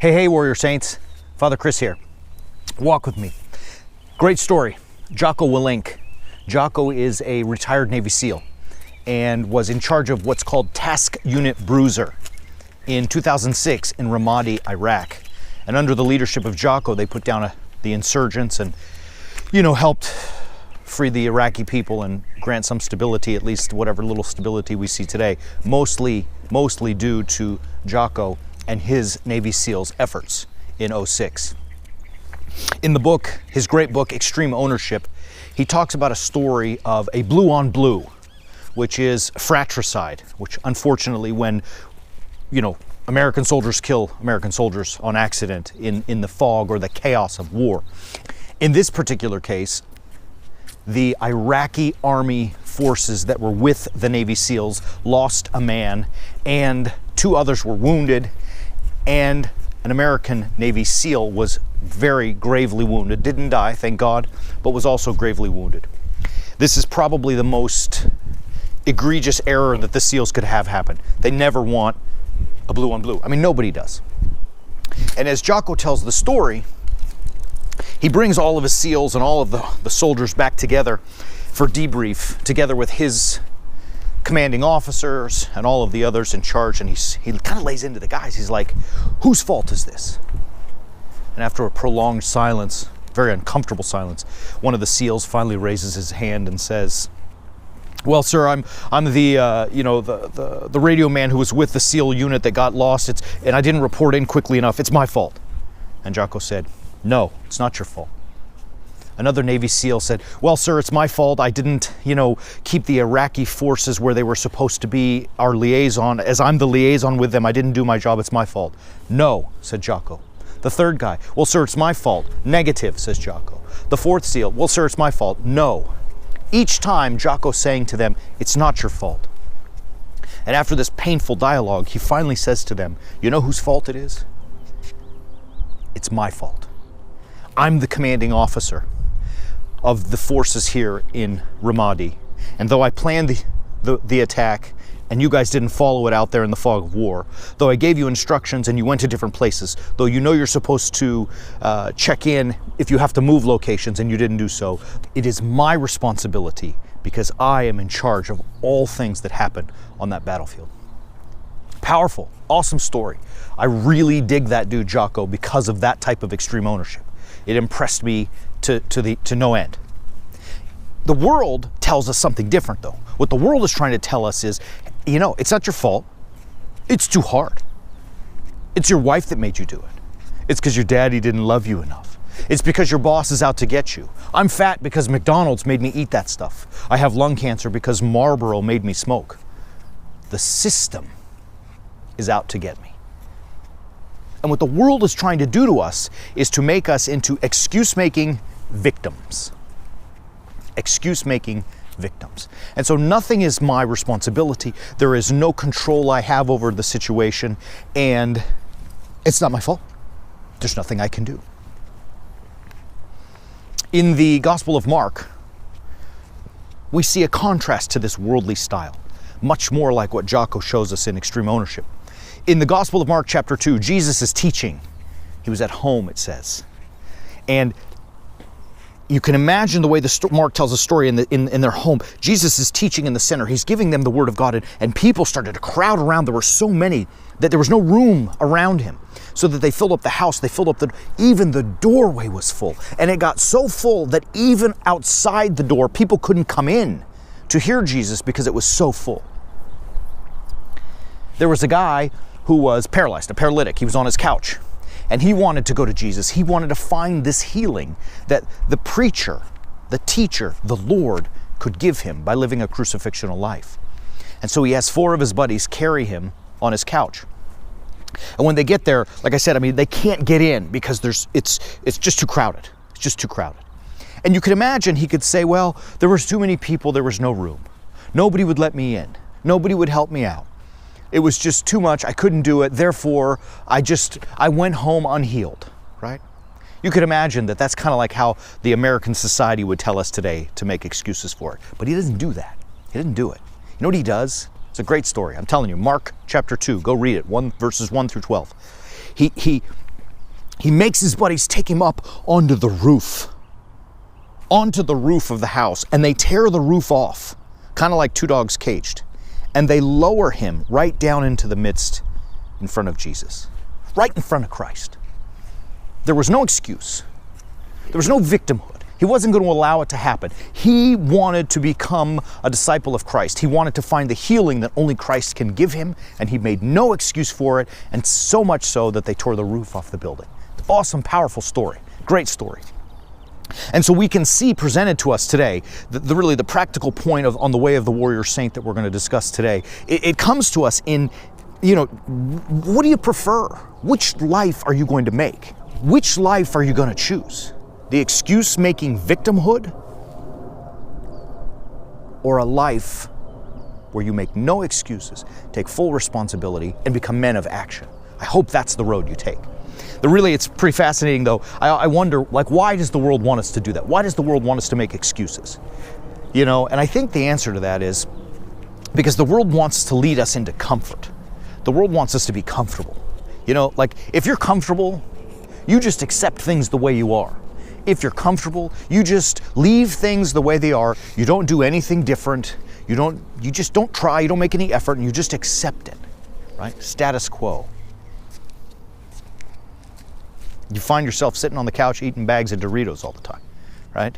Hey, Warrior Saints. Father Chris here. Walk with me. Great story. Jocko Willink. Jocko is a retired Navy SEAL and was in charge of what's called Task Unit Bruiser in 2006 in Ramadi, Iraq. And under the leadership of Jocko, they put down the insurgents and, helped free the Iraqi people and grant some stability, at least whatever little stability we see today, mostly due to Jocko and his Navy SEALs efforts in '06. In the book, his great book, Extreme Ownership, he talks about a story of a blue on blue, which is fratricide, which unfortunately when, American soldiers kill American soldiers on accident in the fog or the chaos of war. In this particular case, the Iraqi army forces that were with the Navy SEALs lost a man and 2 others were wounded, and an American Navy SEAL was very gravely wounded. Didn't die, thank God, but was also gravely wounded. This is probably the most egregious error that the SEALs could have happen. They never want a blue on blue. I mean, nobody does. And as Jocko tells the story, he brings all of his SEALs and all of the soldiers back together for debrief, together with his commanding officers and all of the others in charge, and he kind of lays into the guys. He's like, whose fault is this? And after a prolonged silence, very uncomfortable silence, one of the SEALs finally raises his hand and says, well, sir, I'm the radio man who was with the SEAL unit that got lost, and I didn't report in quickly enough. It's my fault. And Jocko said, no, it's not your fault. Another Navy SEAL said, well, sir, it's my fault. I didn't, keep the Iraqi forces where they were supposed to be, our liaison. As I'm the liaison with them, I didn't do my job. It's my fault. No, said Jocko. The third guy, well, sir, it's my fault. Negative, says Jocko. The fourth SEAL, well, sir, it's my fault. No. Each time, Jocko's saying to them, it's not your fault. And after this painful dialogue, he finally says to them, you know whose fault it is? It's my fault. I'm the commanding officer of the forces here in Ramadi. And though I planned the attack and you guys didn't follow it out there in the fog of war, though I gave you instructions and you went to different places, though you're supposed to check in if you have to move locations and you didn't do so, it is my responsibility because I am in charge of all things that happen on that battlefield. Powerful, awesome story. I really dig that dude Jocko because of that type of extreme ownership. It impressed me to no end. The world tells us something different though. What the world is trying to tell us is, it's not your fault. It's too hard. It's your wife that made you do it. It's because your daddy didn't love you enough. It's because your boss is out to get you. I'm fat because McDonald's made me eat that stuff. I have lung cancer because Marlboro made me smoke. The system is out to get me. And what the world is trying to do to us is to make us into excuse-making victims. Excuse-making victims. And so nothing is my responsibility. There is no control I have over the situation, and it's not my fault. There's nothing I can do. In the Gospel of Mark, we see a contrast to this worldly style, much more like what Jocko shows us in Extreme Ownership. In the Gospel of Mark chapter 2, Jesus is teaching. He was at home, it says. And you can imagine the way Mark tells the story in their home. Jesus is teaching in the center. He's giving them the word of God, and people started to crowd around. There were so many that there was no room around him, so that they filled up the house. They filled up even the doorway was full. And it got so full that even outside the door, people couldn't come in to hear Jesus because it was so full. There was a guy who was paralyzed, a paralytic. He was on his couch, and he wanted to go to Jesus. He wanted to find this healing that the preacher, the teacher, the Lord could give him by living a crucifixional life. And so he has 4 of his buddies carry him on his couch. And when they get there, like I said, they can't get in because it's just too crowded. It's just too crowded. And you can imagine he could say, well, there was too many people, there was no room. Nobody would let me in. Nobody would help me out. It was just too much. I couldn't do it. Therefore, I went home unhealed, right? You could imagine that that's kind of like how the American society would tell us today to make excuses for it. But he doesn't do that. He didn't do it. You know what he does? It's a great story. I'm telling you, Mark chapter 2, go read it, verses 1 through 12. He He makes his buddies take him up onto the roof of the house, and they tear the roof off, kind of like two dogs caged, and they lower him right down into the midst in front of Jesus, right in front of Christ. There was no excuse. There was no victimhood. He wasn't going to allow it to happen. He wanted to become a disciple of Christ. He wanted to find the healing that only Christ can give him, and he made no excuse for it, and so much so that they tore the roof off the building. Awesome, powerful story. Great story. And so we can see presented to us today, really the practical point on the way of the warrior saint that we're going to discuss today. It comes to us in, what do you prefer? Which life are you going to make? Which life are you going to choose? The excuse-making victimhood, or a life where you make no excuses, take full responsibility, and become men of action? I hope that's the road you take. It's pretty fascinating, though. I wonder, why does the world want us to do that? Why does the world want us to make excuses? And I think the answer to that is because the world wants to lead us into comfort. The world wants us to be comfortable. If you're comfortable, you just accept things the way you are. If you're comfortable, you just leave things the way they are. You don't do anything different. You just don't try. You don't make any effort, and you just accept it, right? Status quo. You find yourself sitting on the couch eating bags of Doritos all the time, right?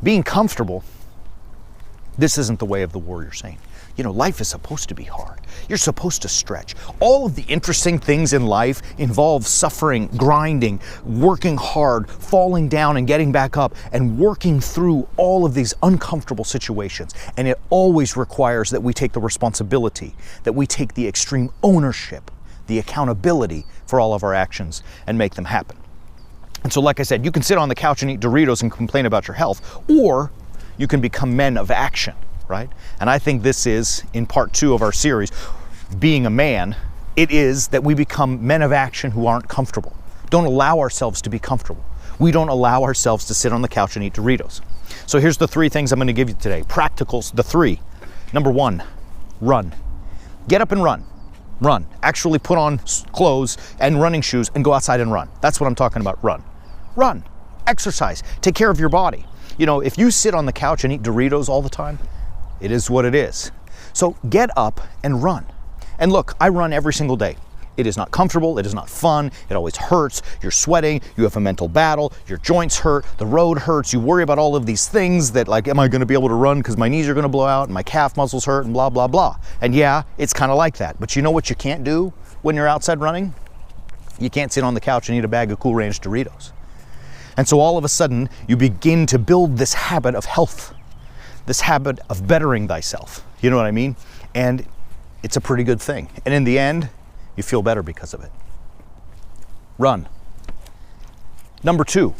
Being comfortable, this isn't the way of the warrior saint. Life is supposed to be hard. You're supposed to stretch. All of the interesting things in life involve suffering, grinding, working hard, falling down and getting back up, and working through all of these uncomfortable situations. And it always requires that we take the responsibility, that we take the extreme ownership, the accountability for all of our actions and make them happen. And so, like I said, you can sit on the couch and eat Doritos and complain about your health, or you can become men of action. Right? And I think this is, in part 2 of our series, Being a Man, it is that we become men of action who aren't comfortable. Don't allow ourselves to be comfortable. We don't allow ourselves to sit on the couch and eat Doritos. So here's the 3 things I'm going to give you today. Practicals, the 3. Number 1, run. Get up and run. Run. Actually put on clothes and running shoes and go outside and run. That's what I'm talking about, run. Run. Exercise. Take care of your body. If you sit on the couch and eat Doritos all the time, it is what it is. So get up and run. And look, I run every single day. It is not comfortable, it is not fun, it always hurts, you're sweating, you have a mental battle, your joints hurt, the road hurts, you worry about all of these things that am I gonna be able to run because my knees are gonna blow out and my calf muscles hurt and blah, blah, blah. And yeah, it's kind of like that. But you know what you can't do when you're outside running? You can't sit on the couch and eat a bag of Cool Ranch Doritos. And so all of a sudden, you begin to build this habit of health, this habit of bettering thyself. You know what I mean? And it's a pretty good thing. And in the end, you feel better because of it. Run. Number 2,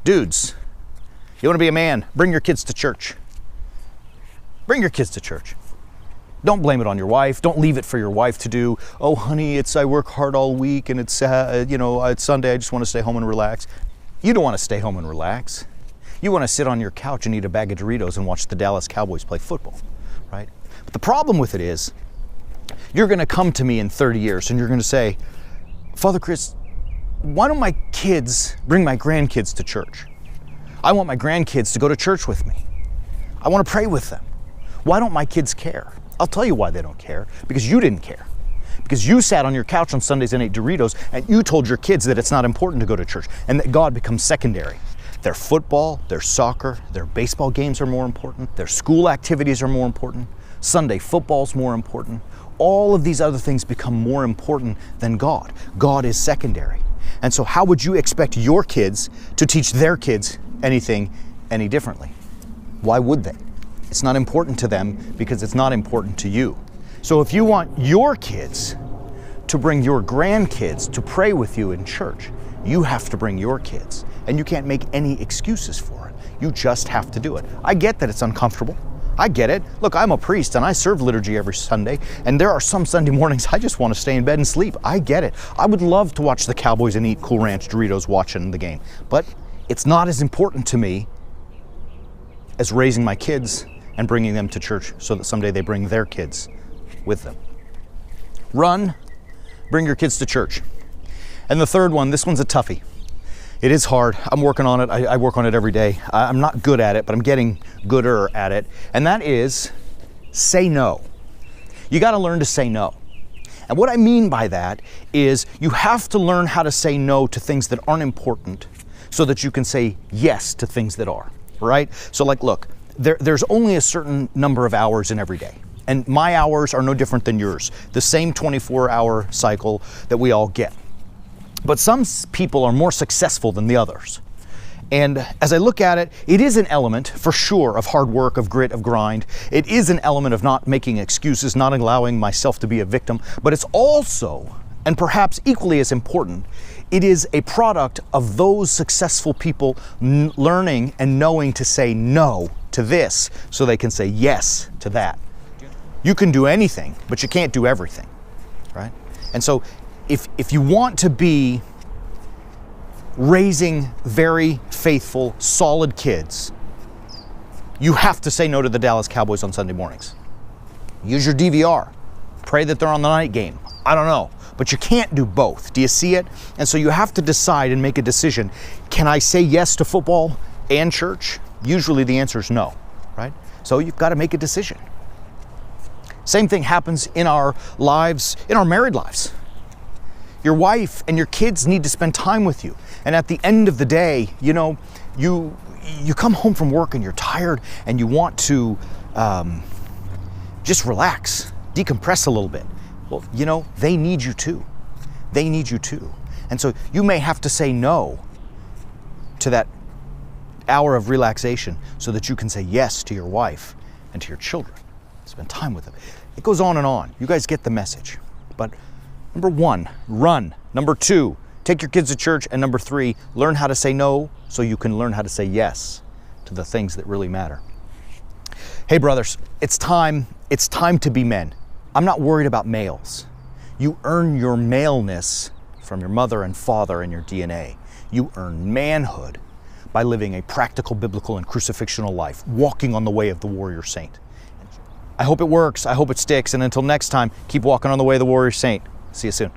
dudes, you want to be a man, bring your kids to church. Bring your kids to church. Don't blame it on your wife. Don't leave it for your wife to do. Oh, honey, I work hard all week and it's Sunday, I just want to stay home and relax. You don't want to stay home and relax. You want to sit on your couch and eat a bag of Doritos and watch the Dallas Cowboys play football, right? But the problem with it is, you're going to come to me in 30 years and you're going to say, Father Chris, why don't my kids bring my grandkids to church? I want my grandkids to go to church with me. I want to pray with them. Why don't my kids care? I'll tell you why they don't care. Because you didn't care. Because you sat on your couch on Sundays and ate Doritos and you told your kids that it's not important to go to church and that God becomes secondary. Their football, their soccer, their baseball games are more important. Their school activities are more important. Sunday football's more important. All of these other things become more important than God. God is secondary. And so how would you expect your kids to teach their kids anything any differently? Why would they? It's not important to them because it's not important to you. So if you want your kids to bring your grandkids to pray with you in church, you have to bring your kids. And you can't make any excuses for it. You just have to do it. I get that it's uncomfortable. I get it. Look, I'm a priest and I serve liturgy every Sunday, and there are some Sunday mornings I just want to stay in bed and sleep. I get it. I would love to watch the Cowboys and eat Cool Ranch Doritos watching the game, but it's not as important to me as raising my kids and bringing them to church so that someday they bring their kids with them. Run, bring your kids to church. And the third one, this one's a toughie. It is hard. I'm working on it. I work on it every day. I'm not good at it, but I'm getting gooder at it. And that is say no. You got to learn to say no. And what I mean by that is you have to learn how to say no to things that aren't important so that you can say yes to things that are, right? So like, look, there's only a certain number of hours in every day. And my hours are no different than yours. The same 24-hour cycle that we all get. But some people are more successful than the others. And as I look at it, it is an element, for sure, of hard work, of grit, of grind. It is an element of not making excuses, not allowing myself to be a victim. But it's also, and perhaps equally as important, it is a product of those successful people learning and knowing to say no to this so they can say yes to that. You can do anything, but you can't do everything, right? And so if you want to be raising very faithful, solid kids, you have to say no to the Dallas Cowboys on Sunday mornings. Use your DVR. Pray that they're on the night game. I don't know. But you can't do both. Do you see it? And so you have to decide and make a decision. Can I say yes to football and church? Usually the answer is no, right? So you've got to make a decision. Same thing happens in our lives, in our married lives. Your wife and your kids need to spend time with you. And at the end of the day, you know, you come home from work and you're tired and you want to just relax, decompress a little bit. Well, you know, they need you too. They need you too. And so you may have to say no to that hour of relaxation so that you can say yes to your wife and to your children. Spend time with them. It goes on and on. You guys get the message. But number one, run. Number two, take your kids to church. And number three, learn how to say no so you can learn how to say yes to the things that really matter. Hey brothers, it's time to be men. I'm not worried about males. You earn your maleness from your mother and father and your DNA. You earn manhood by living a practical, biblical, and crucifixional life, walking on the way of the warrior saint. I hope it works. I hope it sticks. And until next time, keep walking on the way of the warrior saint. See you soon.